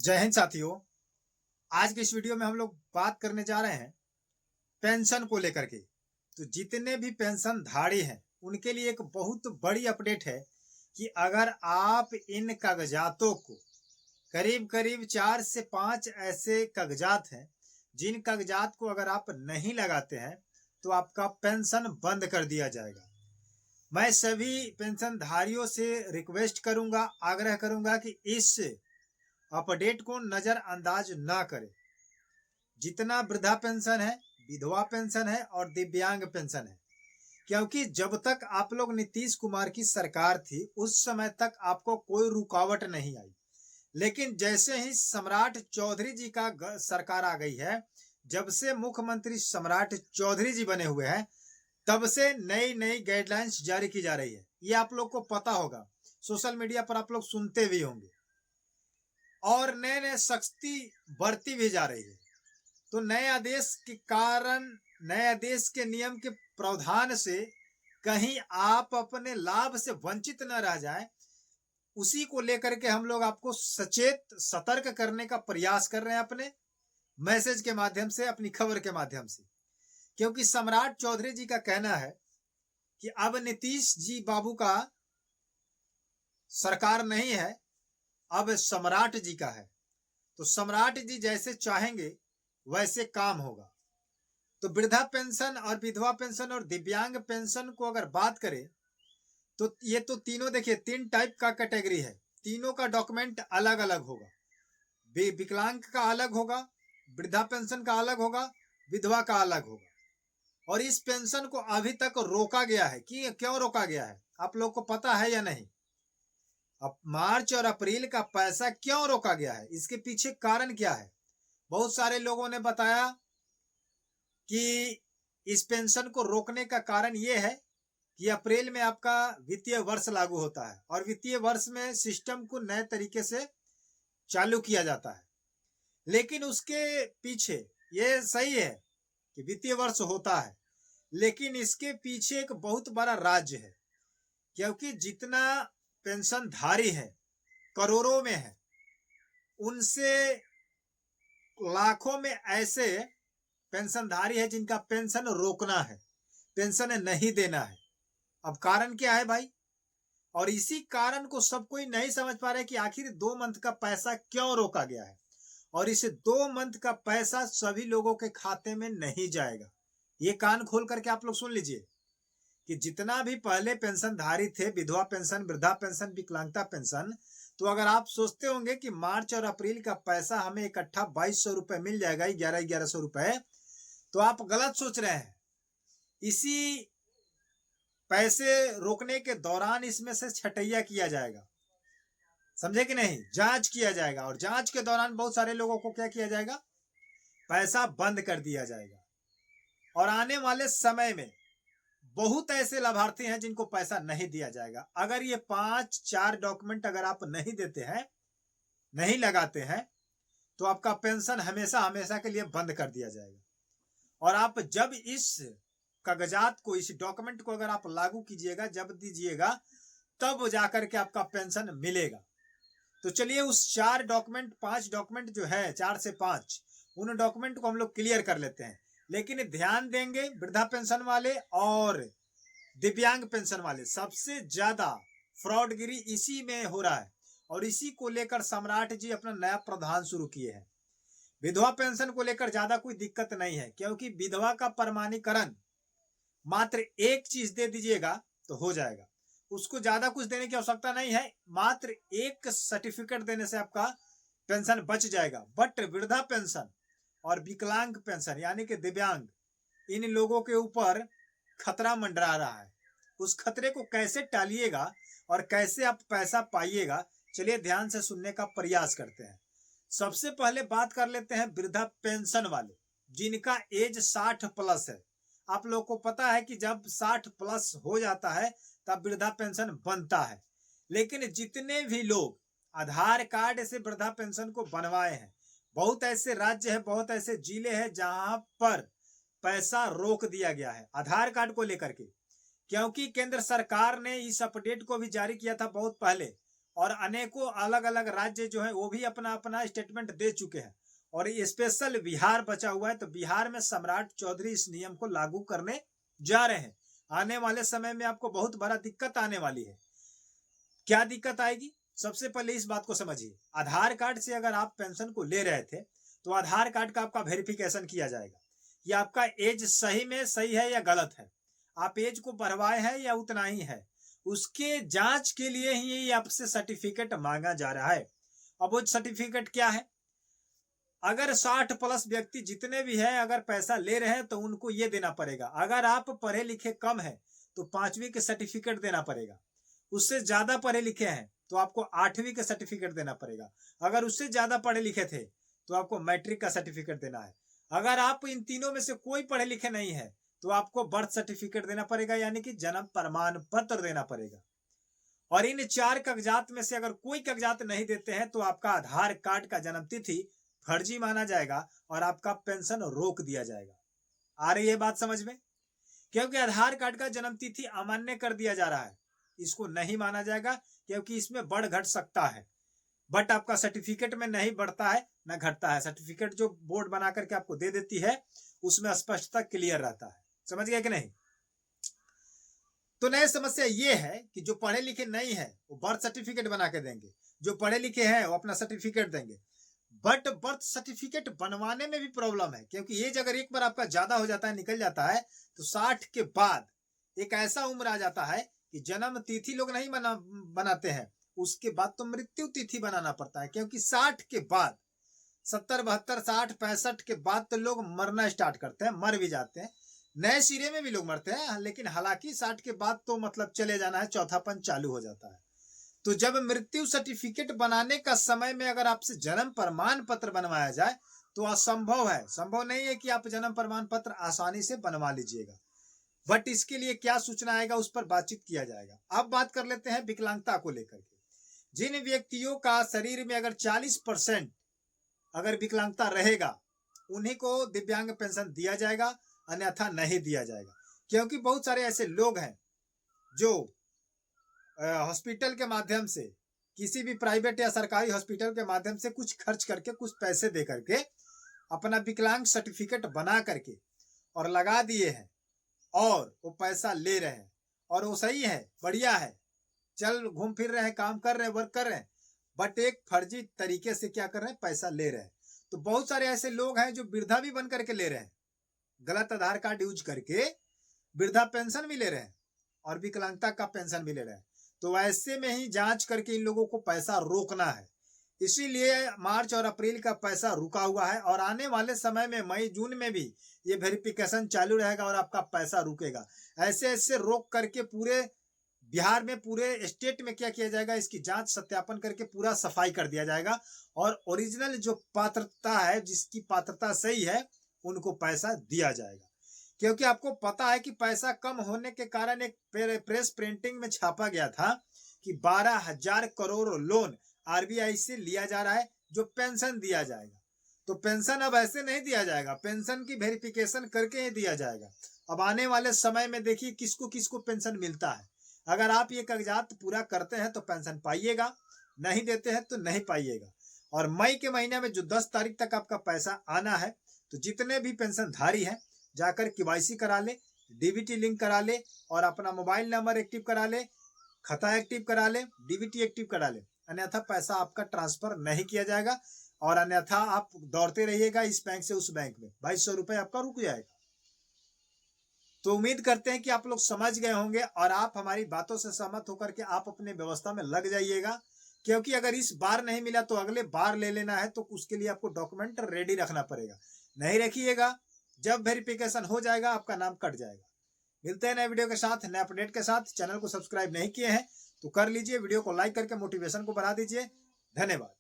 जय हिंद साथियों। आज के इस वीडियो में हम लोग बात करने जा रहे हैं पेंशन को लेकर के। तो जितने भी पेंशन धारी हैं उनके लिए एक बहुत बड़ी अपडेट है कि अगर आप इन कागजातों को करीब करीब 4 से 5 ऐसे कागजात हैं जिन कागजात को अगर आप नहीं लगाते हैं तो आपका पेंशन बंद कर दिया जाएगा। मैं सभी पेंशन धारियों से रिक्वेस्ट करूंगा, आग्रह करूंगा कि इस अपडेट को नजरअंदाज ना करें। जितना वृद्धा पेंशन है, विधवा पेंशन है और दिव्यांग पेंशन है, क्योंकि जब तक आप लोग नीतीश कुमार की सरकार थी उस समय तक आपको कोई रुकावट नहीं आई। लेकिन जैसे ही सम्राट चौधरी जी का सरकार आ गई है, जब से मुख्यमंत्री सम्राट चौधरी जी बने हुए हैं, तब से नई नई गाइडलाइंस जारी की जा रही है। ये आप लोग को पता होगा, सोशल मीडिया पर आप लोग सुनते भी होंगे और नए नए सख्ती बढ़ती भी जा रही है। तो नए आदेश के कारण, नए आदेश के नियम के प्रावधान से कहीं आप अपने लाभ से वंचित न रह जाएं, उसी को लेकर के हम लोग आपको सचेत सतर्क करने का प्रयास कर रहे हैं अपने मैसेज के माध्यम से, अपनी खबर के माध्यम से। क्योंकि सम्राट चौधरी जी का कहना है कि अब नीतीश जी बाबू का सरकार नहीं है, अब सम्राट जी का है। तो सम्राट जी जैसे चाहेंगे वैसे काम होगा। तो वृद्धा पेंशन और विधवा पेंशन और दिव्यांग पेंशन को अगर बात करें तो ये तो तीनों देखिए 3 टाइप का कैटेगरी है। तीनों का डॉक्यूमेंट अलग अलग होगा। विकलांग का अलग होगा, वृद्धा पेंशन का अलग होगा, विधवा का अलग होगा। और इस पेंशन को अभी तक रोका गया है कि क्यों रोका गया है आप लोग को पता है या नहीं? अब मार्च और अप्रैल का पैसा क्यों रोका गया है, इसके पीछे कारण क्या है? बहुत सारे लोगों ने बताया कि इस पेंशन को रोकने का कारण यह है कि अप्रैल में आपका वित्तीय वर्ष लागू होता है और वित्तीय वर्ष में सिस्टम को नए तरीके से चालू किया जाता है। लेकिन उसके पीछे ये सही है कि वित्तीय वर्ष होता है, लेकिन इसके पीछे एक बहुत बड़ा राज है। क्योंकि जितना पेंशन धारी है करोड़ों में है, उनसे लाखों में ऐसे पेंशनधारी है जिनका पेंशन रोकना है, पेंशन नहीं देना है। अब कारण क्या है भाई? और इसी कारण को सब कोई नहीं समझ पा रहे कि आखिर 2 मंथ का पैसा क्यों रोका गया है। और इस 2 मंथ का पैसा सभी लोगों के खाते में नहीं जाएगा। ये कान खोल करके आप लोग सुन लीजिए कि जितना भी पहले पेंशनधारी थे, विधवा पेंशन, वृद्धा पेंशन, विकलांगता पेंशन, तो अगर आप सोचते होंगे कि मार्च और अप्रैल का पैसा हमें इकट्ठा 2200 रुपए मिल जाएगा, 1100 रुपए, तो आप गलत सोच रहे हैं। इसी पैसे रोकने के दौरान इसमें से छटैया किया जाएगा, समझे कि नहीं? जांच किया जाएगा और जांच के दौरान बहुत सारे लोगों को क्या किया जाएगा? पैसा बंद कर दिया जाएगा। और आने वाले समय में बहुत ऐसे लाभार्थी हैं जिनको पैसा नहीं दिया जाएगा। अगर ये 5-4 डॉक्यूमेंट अगर आप नहीं देते हैं, नहीं लगाते हैं, तो आपका पेंशन हमेशा हमेशा के लिए बंद कर दिया जाएगा। और आप जब इस कागजात को, इस डॉक्यूमेंट को अगर आप लागू कीजिएगा, जब दीजिएगा, तब जाकर के आपका पेंशन मिलेगा। तो चलिए उस 4 डॉक्यूमेंट, 5 डॉक्यूमेंट जो है, 4 से 5, उन डॉक्यूमेंट को हम लोग क्लियर कर लेते हैं। लेकिन ध्यान देंगे, वृद्धा पेंशन वाले और दिव्यांग पेंशन वाले सबसे ज्यादा फ्रॉडगिरी इसी में हो रहा है और इसी को लेकर सम्राट जी अपना नया प्रावधान शुरू किए हैं। विधवा पेंशन को लेकर ज्यादा कोई दिक्कत नहीं है, क्योंकि विधवा का प्रमाणीकरण मात्र एक चीज दे दीजिएगा तो हो जाएगा। उसको ज्यादा कुछ देने की आवश्यकता नहीं है, मात्र एक सर्टिफिकेट देने से आपका पेंशन बच जाएगा। बट वृद्धा पेंशन और विकलांग पेंशन यानी कि दिव्यांग, इन लोगों के ऊपर खतरा मंडरा रहा है। उस खतरे को कैसे टालिएगा और कैसे आप पैसा पाइएगा, चलिए ध्यान से सुनने का प्रयास करते हैं। सबसे पहले बात कर लेते हैं वृद्धा पेंशन वाले, जिनका एज 60 प्लस है। आप लोग को पता है कि जब 60 प्लस हो जाता है तब वृद्धा पेंशन बनता है। लेकिन जितने भी लोग आधार कार्ड से वृद्धा पेंशन को बनवाए हैं, बहुत ऐसे राज्य है, बहुत ऐसे जिले हैं जहां पर पैसा रोक दिया गया है आधार कार्ड को लेकर के। क्योंकि केंद्र सरकार ने इस अपडेट को भी जारी किया था बहुत पहले और अनेकों अलग अलग राज्य जो है वो भी अपना अपना स्टेटमेंट दे चुके हैं और स्पेशल बिहार बचा हुआ है। तो बिहार में सम्राट चौधरी इस नियम को लागू करने जा रहे हैं। आने वाले समय में आपको बहुत बड़ा दिक्कत आने वाली है। क्या दिक्कत आएगी? सबसे पहले इस बात को समझिए, आधार कार्ड से अगर आप पेंशन को ले रहे थे तो आधार कार्ड का आपका वेरिफिकेशन किया जाएगा कि आपका एज सही में सही है या गलत है, आप एज को बढ़वाए हैं या उतना ही है। उसके जांच के लिए ही आपसे सर्टिफिकेट मांगा जा रहा है। अब वो सर्टिफिकेट क्या है? अगर 60 प्लस व्यक्ति जितने भी हैं अगर पैसा ले रहे हैं तो उनको ये देना पड़ेगा। अगर आप पढ़े लिखे कम है तो 5वीं के सर्टिफिकेट देना पड़ेगा। उससे ज्यादा पढ़े लिखे हैं तो आपको 8वीं का सर्टिफिकेट देना पड़ेगा। अगर उससे ज्यादा पढ़े लिखे थे तो आपको मैट्रिक का सर्टिफिकेट देना है। अगर आप इन तीनों में से कोई पढ़े लिखे नहीं है तो आपको बर्थ सर्टिफिकेट देना पड़ेगा, यानी कि जन्म प्रमाण पत्र देना पड़ेगा। और इन 4 कागजात में से अगर कोई कागजात नहीं देते हैं तो आपका आधार कार्ड का जन्म तिथि फर्जी माना जाएगा और आपका पेंशन रोक दिया जाएगा। आ रही है बात समझ में? क्योंकि आधार कार्ड का जन्म तिथि अमान्य कर दिया जा रहा है, इसको नहीं माना जाएगा क्योंकि इसमें बढ़ घट सकता है। बट आपका सर्टिफिकेट में नहीं बढ़ता है न घटता है। सर्टिफिकेट जो बोर्ड बना करके आपको दे देती है उसमें स्पष्टता क्लियर रहता है। समझ गया कि नहीं? तो नई समस्या ये है कि जो पढ़े लिखे नहीं है वो बर्थ सर्टिफिकेट बना के देंगे, जो पढ़े लिखे हैं वो अपना सर्टिफिकेट देंगे। बट बर्थ सर्टिफिकेट बनवाने में भी प्रॉब्लम है क्योंकि एज अगर एक बार आपका ज्यादा हो जाता है, निकल जाता है, तो 60 के बाद एक ऐसा उम्र आ जाता है कि जन्म तिथि लोग नहीं बनाते हैं, उसके बाद तो मृत्यु तिथि बनाना पड़ता है। क्योंकि 60 के बाद 70, 72, 60, 65 के बाद तो लोग मरना स्टार्ट करते हैं, मर भी जाते हैं। नए सिरे में भी लोग मरते हैं, लेकिन हालांकि 60 के बाद तो मतलब चले जाना है, चौथापन चालू हो जाता है। तो जब मृत्यु सर्टिफिकेट बनाने का समय में अगर आपसे जन्म प्रमाण पत्र बनवाया जाए तो असंभव है, संभव नहीं है कि आप जन्म प्रमाण पत्र आसानी से बनवा लीजिएगा। बट इसके लिए क्या सूचना आएगा उस पर बातचीत किया जाएगा। अब बात कर लेते हैं विकलांगता को लेकर के। जिन व्यक्तियों का शरीर में अगर 40% अगर विकलांगता रहेगा उन्हीं को दिव्यांग पेंशन दिया जाएगा, अन्यथा नहीं दिया जाएगा। क्योंकि बहुत सारे ऐसे लोग हैं जो हॉस्पिटल के माध्यम से, किसी भी प्राइवेट या सरकारी हॉस्पिटल के माध्यम से कुछ खर्च करके, कुछ पैसे दे करके अपना विकलांग सर्टिफिकेट बना करके और लगा दिए हैं और वो पैसा ले रहे हैं और वो सही है, बढ़िया है, चल घूम फिर रहे हैं, काम कर रहे हैं, वर्क कर रहे हैं, बट एक फर्जी तरीके से क्या कर रहे हैं, पैसा ले रहे हैं। तो बहुत सारे ऐसे लोग हैं जो वृद्धा भी बन करके ले रहे हैं, गलत आधार कार्ड यूज करके वृद्धा पेंशन भी ले रहे हैं और विकलांगता का पेंशन भी ले रहे हैं। तो ऐसे में ही जांच करके इन लोगों को पैसा रोकना है। इसीलिए मार्च और अप्रैल का पैसा रुका हुआ है और आने वाले समय में मई जून में भी ये वेरिफिकेशन चालू रहेगा और आपका पैसा रुकेगा। ऐसे ऐसे रोक करके पूरे बिहार में, पूरे स्टेट में क्या किया जाएगा, इसकी जांच सत्यापन करके पूरा सफाई कर दिया जाएगा और ओरिजिनल जो पात्रता है, जिसकी पात्रता सही है, उनको पैसा दिया जाएगा। क्योंकि आपको पता है कि पैसा कम होने के कारण एक प्रेस प्रिंटिंग में छापा गया था कि 12,000 करोड़ लोन आरबीआई से लिया जा रहा है जो पेंशन दिया जाएगा। तो पेंशन अब ऐसे नहीं दिया जाएगा, पेंशन की वेरिफिकेशन करके ही दिया जाएगा। अब आने वाले समय में देखिए किसको किसको पेंशन मिलता है। अगर आप ये कागजात पूरा करते हैं तो पेंशन पाइएगा, नहीं देते हैं तो नहीं पाइएगा। और मई के महीने में जो 10 तारीख तक आपका पैसा आना है, तो जितने भी पेंशन धारी हैं जाकर केवाईसी करा ले, डीबीटी लिंक करा ले और अपना मोबाइल नंबर एक्टिव करा ले, खाता एक्टिव करा ले, डीबीटी एक्टिव करा ले, अन्यथा पैसा आपका ट्रांसफर नहीं किया जाएगा और अन्यथा आप दौड़ते रहिएगा इस बैंक से उस बैंक में, 2200 रुपए आपका रुक जाएगा। तो उम्मीद करते हैं कि आप लोग समझ गए होंगे और आप हमारी बातों से सहमत होकर के आप अपने व्यवस्था में लग जाइएगा। क्योंकि अगर इस बार नहीं मिला तो अगले बार ले लेना है, तो उसके लिए आपको डॉक्यूमेंट रेडी रखना पड़ेगा। नहीं रखिएगा, जब वेरिफिकेशन हो जाएगा आपका नाम कट जाएगा। मिलते हैं नए वीडियो के साथ, नए अपडेट के साथ। चैनल को सब्सक्राइब नहीं किए हैं तो कर लीजिए, वीडियो को लाइक करके मोटिवेशन को बढ़ा दीजिए। धन्यवाद।